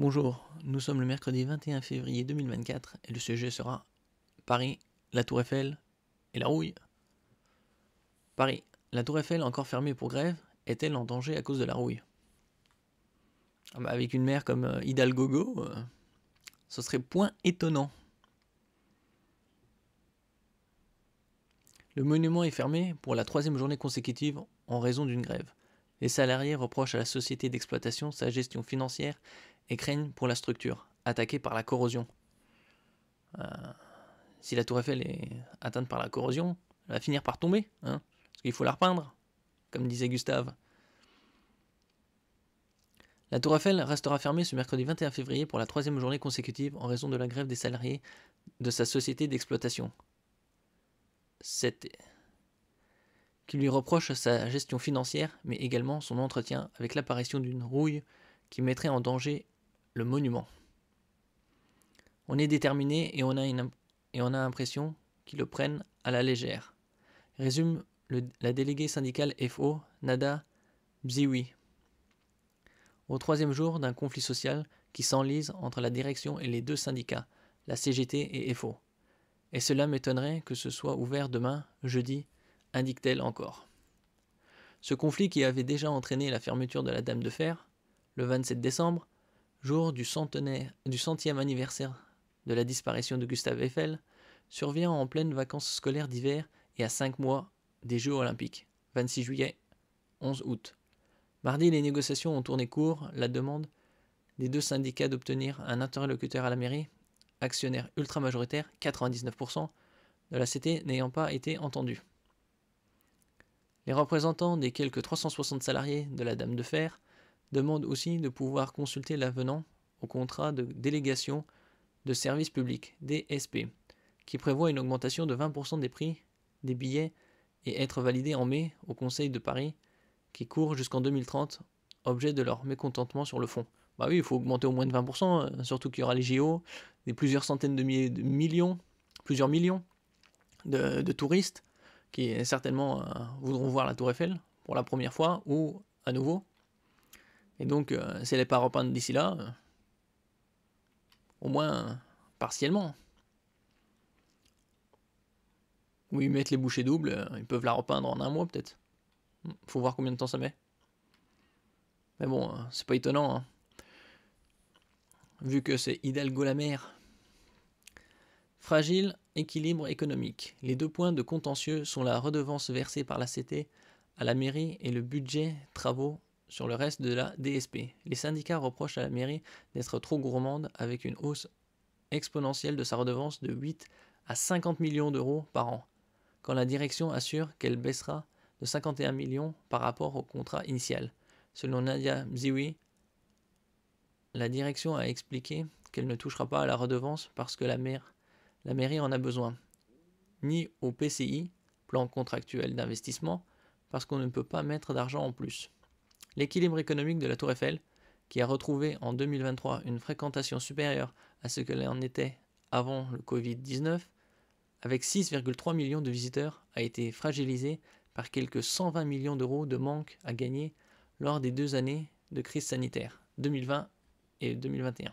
Bonjour, nous sommes le mercredi 21 février 2024 et le sujet sera Paris, la Tour Eiffel et la rouille. Paris, la Tour Eiffel encore fermée pour grève, est-elle en danger à cause de la rouille? Avec une maire comme Hidalgo, ce serait point étonnant. Le monument est fermé pour la 3e journée consécutive en raison d'une grève. Les salariés reprochent à la société d'exploitation sa gestion financière et craignent pour la structure, attaquée par la corrosion. Si la tour Eiffel est atteinte par la corrosion, elle va finir par tomber, parce qu'il faut la repeindre, comme disait Gustave. La tour Eiffel restera fermée ce mercredi 21 février pour la 3e journée consécutive en raison de la grève des salariés de sa société d'exploitation. Qui lui reproche sa gestion financière, mais également son entretien avec l'apparition d'une rouille qui mettrait en danger le monument. On est déterminé et on a l'impression qu'ils le prennent à la légère, résume la déléguée syndicale FO, Nada Bziwi, au 3e jour d'un conflit social qui s'enlise entre la direction et les deux syndicats, la CGT et FO. Et cela m'étonnerait que ce soit ouvert demain, jeudi, indique-t-elle encore. Ce conflit qui avait déjà entraîné la fermeture de la Dame de Fer, le 27 décembre, jour du 100e anniversaire de la disparition de Gustave Eiffel, survient en pleine vacances scolaires d'hiver et à 5 mois des Jeux Olympiques, 26 juillet, 11 août. Mardi, les négociations ont tourné court, la demande des deux syndicats d'obtenir un interlocuteur à la mairie, actionnaire ultra-majoritaire, 99%, de la CT n'ayant pas été entendue. Les représentants des quelques 360 salariés de la Dame de Fer demandent aussi de pouvoir consulter l'avenant au contrat de délégation de services publics, DSP, qui prévoit une augmentation de 20% des prix des billets et être validé en mai au Conseil de Paris, qui court jusqu'en 2030, objet de leur mécontentement sur le fond. Bah oui, il faut augmenter au moins de 20%, surtout qu'il y aura les JO, plusieurs centaines de millions, plusieurs millions de touristes qui certainement voudront voir la Tour Eiffel pour la première fois ou à nouveau. Et donc, si elle n'est pas repeinte d'ici là, au moins partiellement. Ou ils mettent les bouchées doubles, ils peuvent la repeindre en un mois peut-être. Faut voir combien de temps ça met. Mais bon, c'est pas étonnant, vu que c'est Hidalgo la mer. Fragile équilibre économique. Les deux points de contentieux sont la redevance versée par la CT à la mairie et le budget travaux sur le reste de la DSP. Les syndicats reprochent à la mairie d'être trop gourmande avec une hausse exponentielle de sa redevance de 8 à 50 millions d'euros par an, quand la direction assure qu'elle baissera de 51 millions par rapport au contrat initial. Selon Nadia Bziwi, la direction a expliqué qu'elle ne touchera pas à la redevance parce que la mairie en a besoin, ni au PCI, plan contractuel d'investissement, parce qu'on ne peut pas mettre d'argent en plus. L'équilibre économique de la Tour Eiffel, qui a retrouvé en 2023 une fréquentation supérieure à ce qu'elle en était avant le Covid-19, avec 6,3 millions de visiteurs, a été fragilisé par quelques 120 millions d'euros de manque à gagner lors des 2 années de crise sanitaire, 2020 et 2021.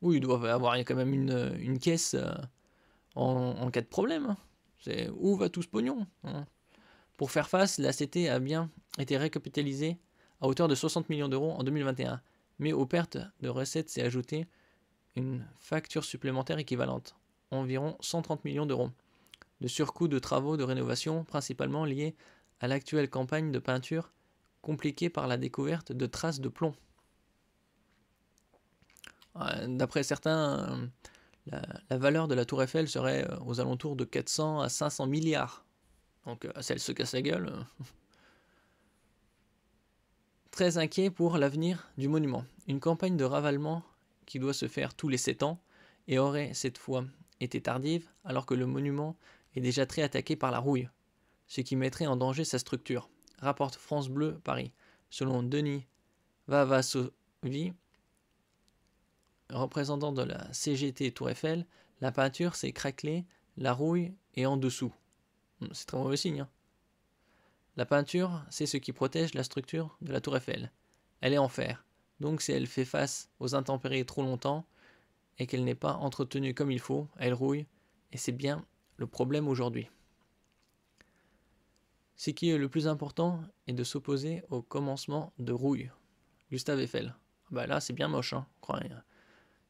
Oui, il doit y avoir quand même une caisse en cas de problème. C'est où va tout ce pognon, Pour faire face, la CT a bien été récapitalisée à hauteur de 60 millions d'euros en 2021, mais aux pertes de recettes s'est ajoutée une facture supplémentaire équivalente, environ 130 millions d'euros, de surcoût de travaux de rénovation principalement liés à l'actuelle campagne de peinture compliquée par la découverte de traces de plomb. D'après certains, la valeur de la Tour Eiffel serait aux alentours de 400 à 500 milliards. Donc si elle se casse la gueule. Très inquiet pour l'avenir du monument. Une campagne de ravalement qui doit se faire tous les 7 ans et aurait cette fois été tardive alors que le monument est déjà très attaqué par la rouille, ce qui mettrait en danger sa structure, rapporte France Bleu Paris. Selon Denis Vavasovi, représentant de la CGT Tour Eiffel, la peinture s'est craquelée, la rouille est en dessous. C'est très mauvais signe. La peinture, c'est ce qui protège la structure de la Tour Eiffel. Elle est en fer. Donc si elle fait face aux intempéries trop longtemps et qu'elle n'est pas entretenue comme il faut, elle rouille, et c'est bien le problème aujourd'hui. Ce qui est le plus important est de s'opposer au commencement de rouille. Gustave Eiffel. Bah là c'est bien moche, hein.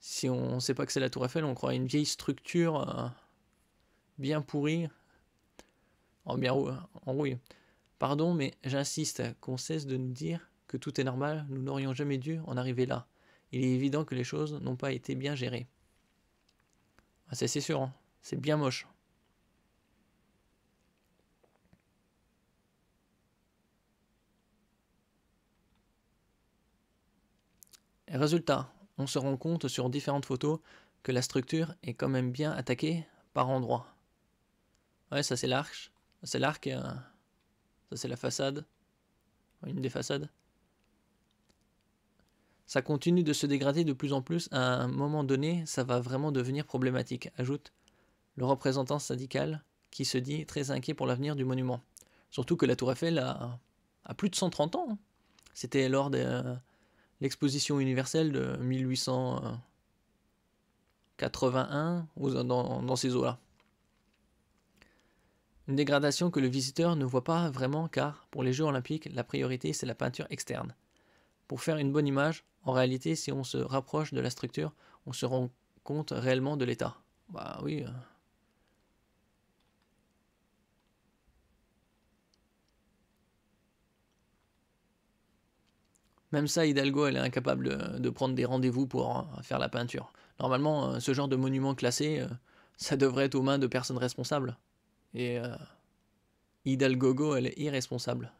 Si on ne sait pas que c'est la tour Eiffel, on croit à une vieille structure bien pourrie, en rouille. Pardon, mais j'insiste qu'on cesse de nous dire que tout est normal, nous n'aurions jamais dû en arriver là. Il est évident que les choses n'ont pas été bien gérées. Ah, c'est sûr, hein. C'est bien moche. Et résultat, on se rend compte sur différentes photos que la structure est quand même bien attaquée par endroits. Ouais, ça c'est l'arc. C'est l'arc. Ça c'est la façade. Une des façades. Ça continue de se dégrader de plus en plus. À un moment donné, ça va vraiment devenir problématique, ajoute le représentant syndical qui se dit très inquiet pour l'avenir du monument. Surtout que la tour Eiffel a plus de 130 ans. C'était lors de l'exposition universelle de 1881 dans ces eaux-là. Une dégradation que le visiteur ne voit pas vraiment car pour les Jeux Olympiques, la priorité c'est la peinture externe. Pour faire une bonne image, en réalité, si on se rapproche de la structure, on se rend compte réellement de l'état. Bah oui. Même ça, Hidalgo, elle est incapable de prendre des rendez-vous pour faire la peinture. Normalement, ce genre de monument classé, ça devrait être aux mains de personnes responsables. Et Hidalgo, elle est irresponsable.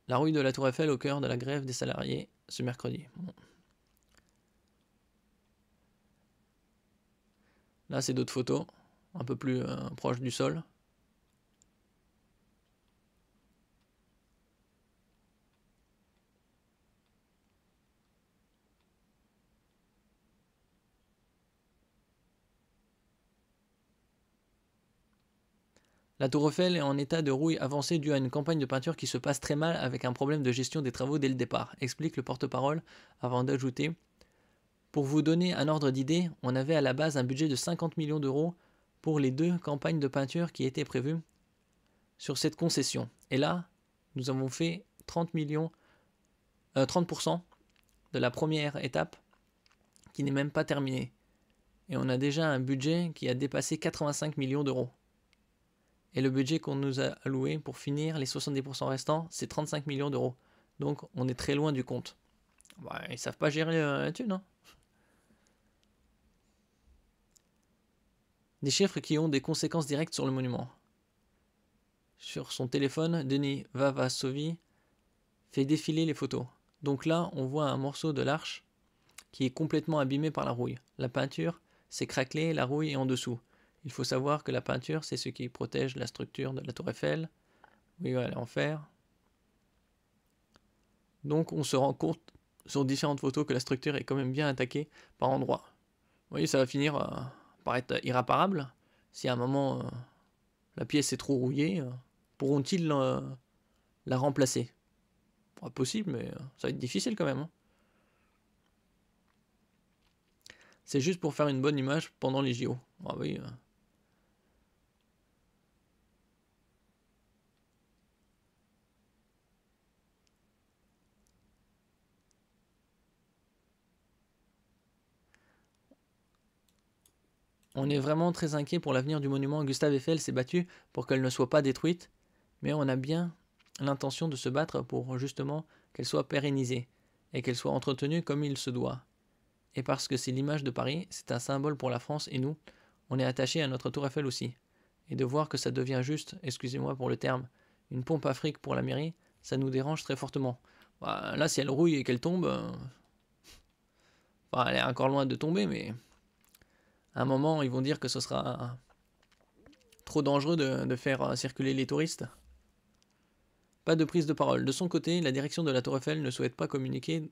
La rouille de la Tour Eiffel au cœur de la grève des salariés ce mercredi. Bon. Là, c'est d'autres photos, un peu plus proches du sol. La Tour Eiffel est en état de rouille avancée due à une campagne de peinture qui se passe très mal avec un problème de gestion des travaux dès le départ, explique le porte-parole avant d'ajouter « Pour vous donner un ordre d'idée, on avait à la base un budget de 50 millions d'euros pour les 2 campagnes de peinture qui étaient prévues sur cette concession. Et là, nous avons fait 30% de la première étape qui n'est même pas terminée. Et on a déjà un budget qui a dépassé 85 millions d'euros. Et le budget qu'on nous a alloué pour finir les 70% restants, c'est 35 millions d'euros. Donc on est très loin du compte. Bah, ils savent pas gérer la thune, hein. Des chiffres qui ont des conséquences directes sur le monument. Sur son téléphone, Denis Vavasovi fait défiler les photos. Donc là, on voit un morceau de l'arche qui est complètement abîmé par la rouille. La peinture s'est craquelée, la rouille est en dessous. Il faut savoir que la peinture, c'est ce qui protège la structure de la tour Eiffel. Oui, elle est en fer. Donc on se rend compte sur différentes photos que la structure est quand même bien attaquée par endroits. Vous voyez, ça va finir par être irréparable. Si à un moment la pièce est trop rouillée, pourront-ils la remplacer? Pas possible, mais ça va être difficile quand même, hein. C'est juste pour faire une bonne image pendant les JO. Ah oui. On est vraiment très inquiet pour l'avenir du monument. Gustave Eiffel s'est battu pour qu'elle ne soit pas détruite, mais on a bien l'intention de se battre pour justement qu'elle soit pérennisée et qu'elle soit entretenue comme il se doit. Et parce que c'est l'image de Paris, c'est un symbole pour la France et nous, on est attaché à notre tour Eiffel aussi. Et de voir que ça devient juste, excusez-moi pour le terme, une pompe à fric pour la mairie, ça nous dérange très fortement. Bah, là, si elle rouille et qu'elle tombe, enfin, elle est encore loin de tomber, mais à un moment, ils vont dire que ce sera trop dangereux de faire circuler les touristes. Pas de prise de parole. De son côté, la direction de la Tour Eiffel ne souhaite pas communiquer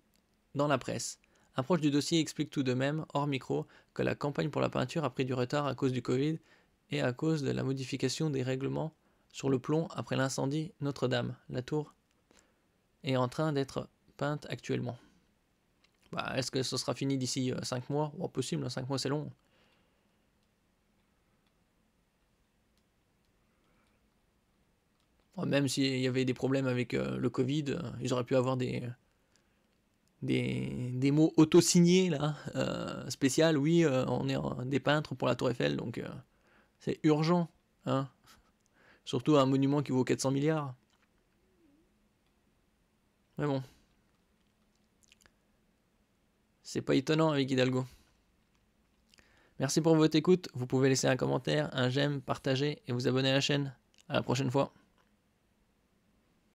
dans la presse. Un proche du dossier explique tout de même, hors micro, que la campagne pour la peinture a pris du retard à cause du Covid et à cause de la modification des règlements sur le plomb après l'incendie Notre-Dame. La tour est en train d'être peinte actuellement. Bah, est-ce que ce sera fini d'ici 5 mois? Bon, possible, 5 mois c'est long. Bon, même s'il y avait des problèmes avec le Covid, ils auraient pu avoir des mots auto-signés là, spécial, oui, on est des peintres pour la Tour Eiffel, donc c'est urgent, hein. Surtout un monument qui vaut 400 milliards. Mais bon. C'est pas étonnant avec Hidalgo. Merci pour votre écoute. Vous pouvez laisser un commentaire, un j'aime, partager et vous abonner à la chaîne. À la prochaine fois.